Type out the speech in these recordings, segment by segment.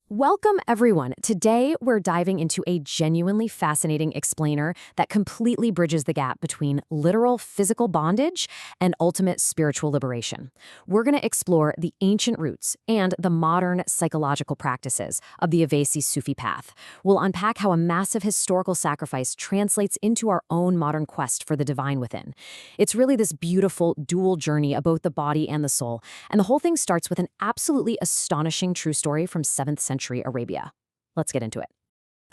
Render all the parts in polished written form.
Welcome, everyone. Today, we're diving into a genuinely fascinating explainer that completely bridges the gap between literal physical bondage and ultimate spiritual liberation. We're going to explore the ancient roots and the modern psychological practices of the Ovaisi Sufi path. We'll unpack how a massive historical sacrifice translates into our own modern quest for the divine within. It's really this beautiful dual journey of both the body and the soul, and the whole thing starts with an absolutely astonishing true story from 7th century Arabia. Let's get into it.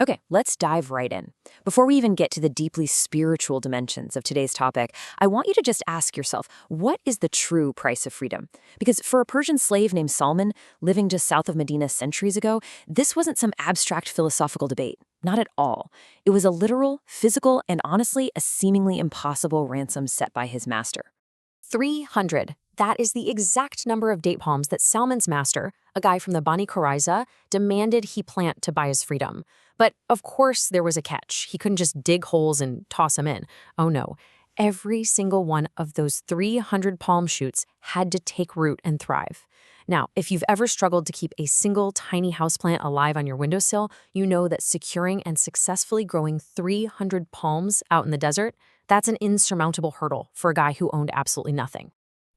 Okay, let's dive right in. Before we even get to the deeply spiritual dimensions of today's topic, I want you to just ask yourself, what is the true price of freedom? Because for a Persian slave named Salman, living just south of Medina centuries ago, this wasn't some abstract philosophical debate. Not at all. It was a literal, physical, and honestly, a seemingly impossible ransom set by his master. 300. That is the exact number of date palms that Salman's master, a guy from the Bani Qurayza, demanded he plant to buy his freedom. But of course there was a catch. He couldn't just dig holes and toss them in. Oh no. Every single one of those 300 palm shoots had to take root and thrive. Now, if you've ever struggled to keep a single tiny houseplant alive on your windowsill, you know that securing and successfully growing 300 palms out in the desert, that's an insurmountable hurdle for a guy who owned absolutely nothing.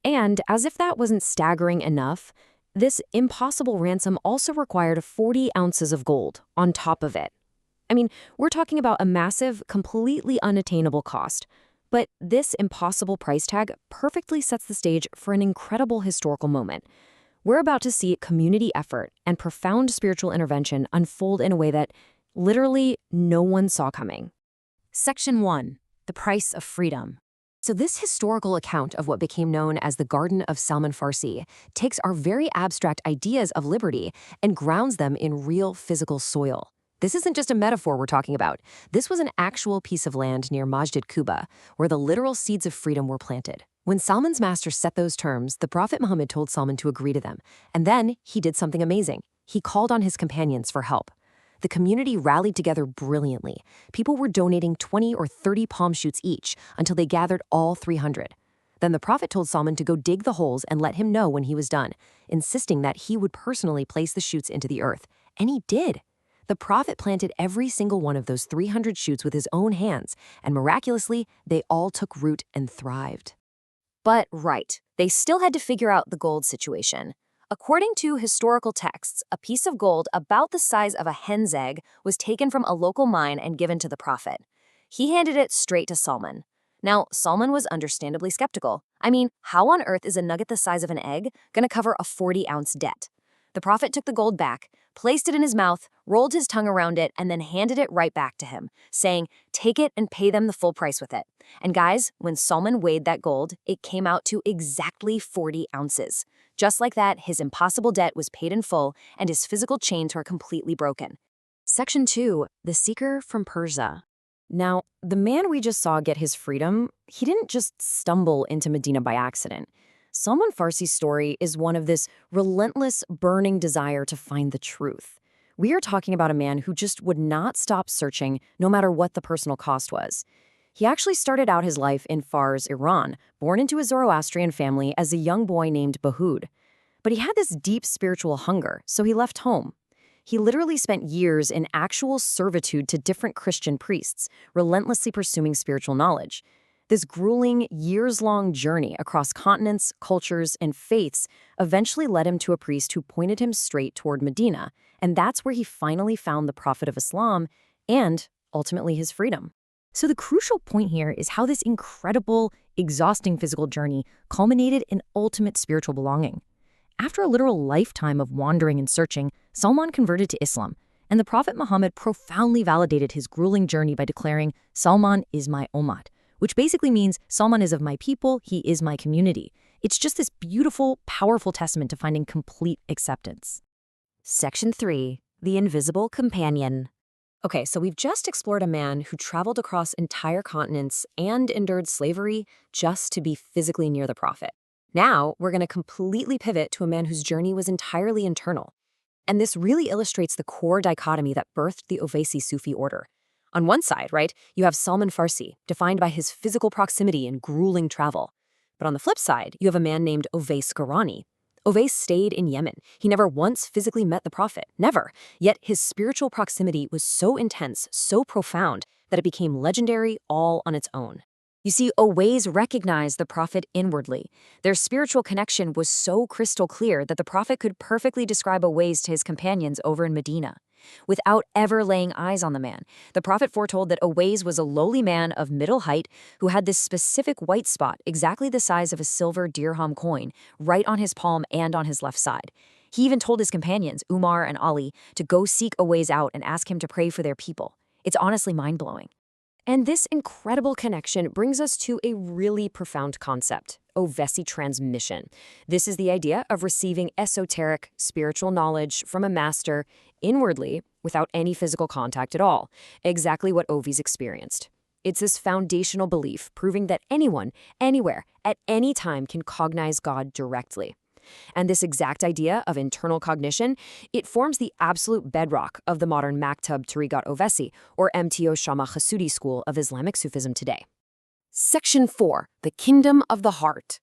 And as if that wasn't staggering enough, this impossible ransom also required 40 ounces of gold on top of it. I mean, we're talking about a massive, completely unattainable cost. But this impossible price tag perfectly sets the stage for an incredible historical moment. We're about to see community effort and profound spiritual intervention unfold in a way that literally no one saw coming. Section 1. The Price of Freedom. So this historical account of what became known as the Garden of Salman al-Farsi takes our very abstract ideas of liberty and grounds them in real physical soil. This isn't just a metaphor we're talking about. This was an actual piece of land near Masjid Quba, where the literal seeds of freedom were planted. When Salman's master set those terms, the Prophet Muhammad told Salman to agree to them. And then he did something amazing. He called on his companions for help. The community rallied together brilliantly. People were donating 20 or 30 palm shoots each until they gathered all 300. Then the Prophet told Salman to go dig the holes and let him know when he was done, insisting that he would personally place the shoots into the earth. And he did. The Prophet planted every single one of those 300 shoots with his own hands, and miraculously, they all took root and thrived. But right, they still had to figure out the gold situation. According to historical texts, a piece of gold about the size of a hen's egg was taken from a local mine and given to the Prophet. He handed it straight to Salman. Now, Salman was understandably skeptical. I mean, how on earth is a nugget the size of an egg going to cover a 40-ounce debt? The Prophet took the gold back, placed it in his mouth, rolled his tongue around it, and then handed it right back to him, saying, "Take it and pay them the full price with it." And guys, when Salman weighed that gold, it came out to exactly 40 ounces. Just like that, his impossible debt was paid in full, and his physical chains were completely broken. Section 2. The Seeker from Persia. Now, the man we just saw get his freedom, he didn't just stumble into Medina by accident. Salman al-Farsi's story is one of this relentless, burning desire to find the truth. We are talking about a man who just would not stop searching, no matter what the personal cost was. He actually started out his life in Fars, Iran, born into a Zoroastrian family as a young boy named Behud. But he had this deep spiritual hunger, so he left home. He literally spent years in actual servitude to different Christian priests, relentlessly pursuing spiritual knowledge. This grueling, years-long journey across continents, cultures, and faiths eventually led him to a priest who pointed him straight toward Medina, and that's where he finally found the Prophet of Islam and, ultimately, his freedom. So the crucial point here is how this incredible, exhausting physical journey culminated in ultimate spiritual belonging. After a literal lifetime of wandering and searching, Salman converted to Islam, and the Prophet Muhammad profoundly validated his grueling journey by declaring, "Salman is my ummat," which basically means Salman is of my people, he is my community. It's just this beautiful, powerful testament to finding complete acceptance. Section 3. The Invisible Companion. Okay, so we've just explored a man who traveled across entire continents and endured slavery just to be physically near the Prophet. Now, we're going to completely pivot to a man whose journey was entirely internal. And this really illustrates the core dichotomy that birthed the Ovaisi Sufi order. On one side, right, you have Salman al-Farsi, defined by his physical proximity and grueling travel. But on the flip side, you have a man named Owais Qarani. Owais stayed in Yemen. He never once physically met the Prophet, never. Yet his spiritual proximity was so intense, so profound, that it became legendary all on its own. You see, Owais recognized the Prophet inwardly. Their spiritual connection was so crystal clear that the Prophet could perfectly describe Owais to his companions over in Medina. Without ever laying eyes on the man, the Prophet foretold that Owais was a lowly man of middle height who had this specific white spot, exactly the size of a silver dirham coin, right on his palm and on his left side. He even told his companions, Umar and Ali, to go seek Owais out and ask him to pray for their people. It's honestly mind-blowing. And this incredible connection brings us to a really profound concept, Owaisi transmission. This is the idea of receiving esoteric, spiritual knowledge from a master inwardly without any physical contact at all, exactly what Owais experienced. It's this foundational belief proving that anyone, anywhere, at any time can cognize God directly. And this exact idea of internal cognition, it forms the absolute bedrock of the modern Maktab Tariqat Owaisi, or MTO Shama Khasudi school of Islamic Sufism today. Section 4. The Kingdom of the Heart.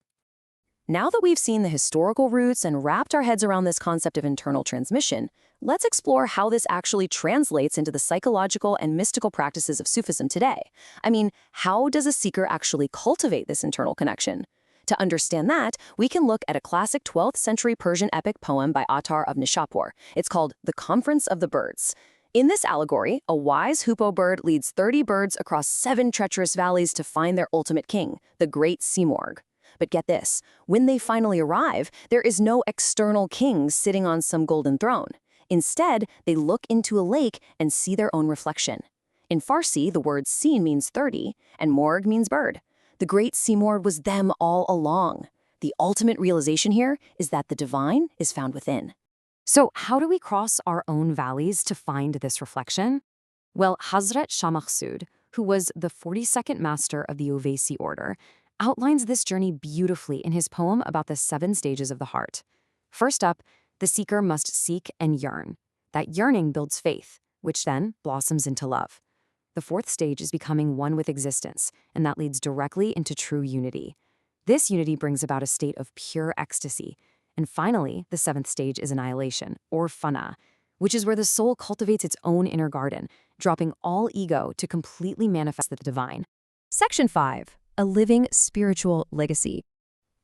Now that we've seen the historical roots and wrapped our heads around this concept of internal transmission, let's explore how this actually translates into the psychological and mystical practices of Sufism today. I mean, how does a seeker actually cultivate this internal connection? To understand that, we can look at a classic 12th century Persian epic poem by Attar of Nishapur. It's called The Conference of the Birds. In this allegory, a wise hoopoe bird leads 30 birds across 7 treacherous valleys to find their ultimate king, the great Simorg. But get this, when they finally arrive, there is no external king sitting on some golden throne. Instead, they look into a lake and see their own reflection. In Farsi, the word sin means 30, and morg means bird. The great Simorg was them all along. The ultimate realization here is that the divine is found within. So how do we cross our own valleys to find this reflection? Well, Hazrat Shah Makhsud, who was the 42nd master of the Owaisi order, outlines this journey beautifully in his poem about the 7 stages of the heart. First up, the seeker must seek and yearn. That yearning builds faith, which then blossoms into love. The 4th stage is becoming one with existence, and that leads directly into true unity. This unity brings about a state of pure ecstasy. And finally, the 7th stage is annihilation, or fana, which is where the soul cultivates its own inner garden, dropping all ego to completely manifest the divine. Section 5. A living spiritual legacy.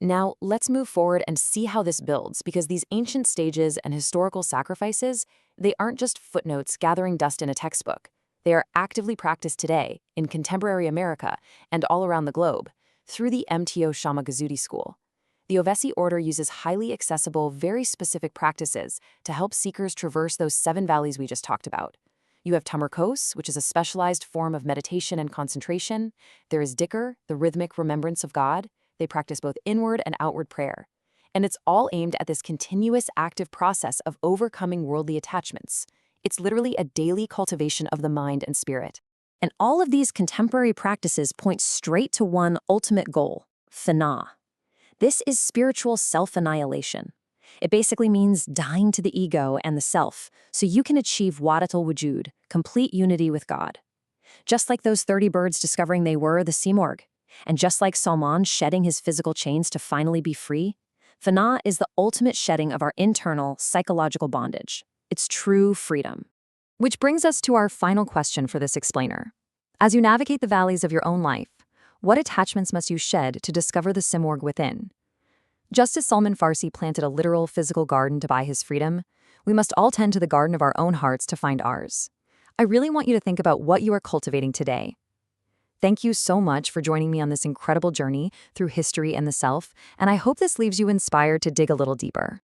Now, let's move forward and see how this builds, because these ancient stages and historical sacrifices, they aren't just footnotes gathering dust in a textbook. They are actively practiced today in contemporary America and all around the globe through the MTO Shama Ghazudi school. The Owaisi order uses highly accessible, very specific practices to help seekers traverse those 7 valleys we just talked about. You have Tamerkos, which is a specialized form of meditation and concentration. There is Dhikr, the rhythmic remembrance of God. They practice both inward and outward prayer. And it's all aimed at this continuous active process of overcoming worldly attachments. It's literally a daily cultivation of the mind and spirit. And all of these contemporary practices point straight to one ultimate goal, fana. This is spiritual self-annihilation. It basically means dying to the ego and the self, so you can achieve wadatul wujud, complete unity with God. Just like those 30 birds discovering they were the Simorg, and just like Salman shedding his physical chains to finally be free, fana is the ultimate shedding of our internal psychological bondage. It's true freedom. Which brings us to our final question for this explainer. As you navigate the valleys of your own life, what attachments must you shed to discover the Simorg within? Just as Salman al-Farsi planted a literal physical garden to buy his freedom, we must all tend to the garden of our own hearts to find ours. I really want you to think about what you are cultivating today. Thank you so much for joining me on this incredible journey through history and the self, and I hope this leaves you inspired to dig a little deeper.